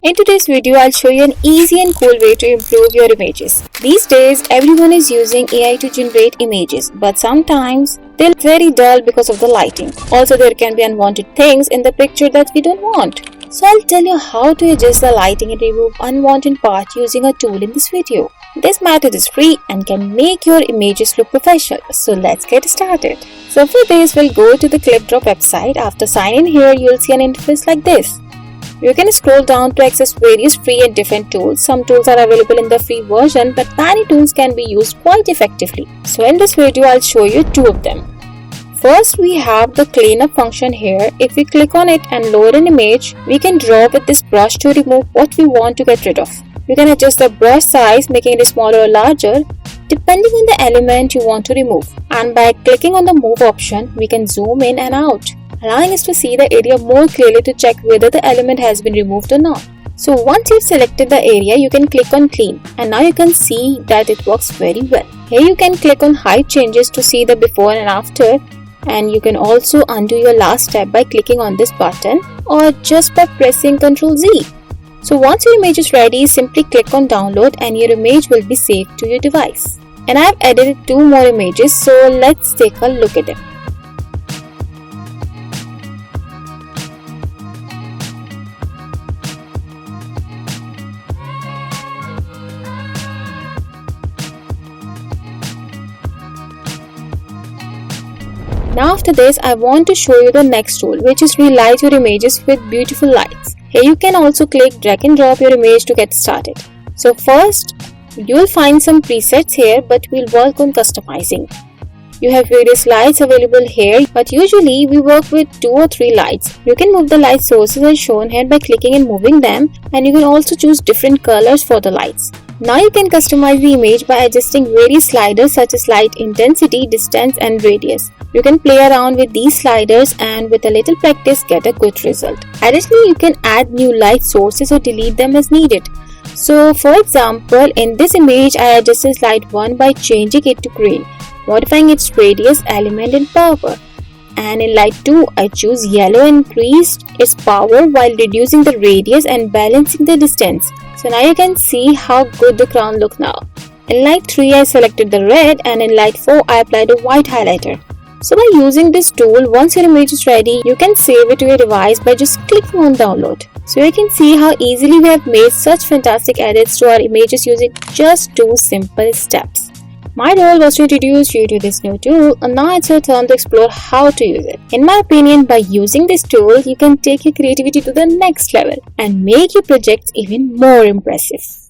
In today's video, I'll show you an easy and cool way to improve your images. These days, everyone is using AI to generate images, but sometimes they look very dull because of the lighting. Also, there can be unwanted things in the picture that we don't want. So I'll tell you how to adjust the lighting and remove unwanted part using a tool in this video. This method is free and can make your images look professional. So let's get started. So for this, we'll go to the ClipDrop website. After signing here, you'll see an interface like this. You can scroll down to access various free and different tools. Some tools are available in the free version, but many tools can be used quite effectively. So in this video, I'll show you two of them. First, we have the cleanup function here. If we click on it and load an image, we can draw with this brush to remove what we want to get rid of. You can adjust the brush size, making it smaller or larger, depending on the element you want to remove. And by clicking on the move option, we can zoom in and out, allowing us to see the area more clearly to check whether the element has been removed or not. So once you've selected the area, you can click on clean, and now you can see that it works very well. Here you can click on hide changes to see the before and after, and you can also undo your last step by clicking on this button or just by pressing Ctrl Z. So once your image is ready, simply click on download and your image will be saved to your device. And I've edited two more images, so let's take a look at them. Now after this, I want to show you the next tool, which is relight your images with beautiful lights. Here you can also click drag and drop your image to get started. So first, you will find some presets here, but we'll work on customizing. You have various lights available here, but usually we work with 2 or 3 lights. You can move the light sources as shown here by clicking and moving them, and you can also choose different colors for the lights. Now you can customize the image by adjusting various sliders such as light intensity, distance and radius. You can play around with these sliders and with a little practice get a good result. Additionally, you can add new light sources or delete them as needed. So for example, in this image, I adjusted light 1 by changing it to green, modifying its radius, element and power. And in light 2, I choose yellow and increased its power while reducing the radius and balancing the distance. So now you can see how good the crown looks now. In light 3, I selected the red, and in light 4, I applied a white highlighter. So by using this tool, once your image is ready, you can save it to your device by just clicking on download. So you can see how easily we have made such fantastic edits to our images using just 2 simple steps. My role was to introduce you to this new tool, and now it's your turn to explore how to use it. In my opinion, by using this tool, you can take your creativity to the next level and make your projects even more impressive.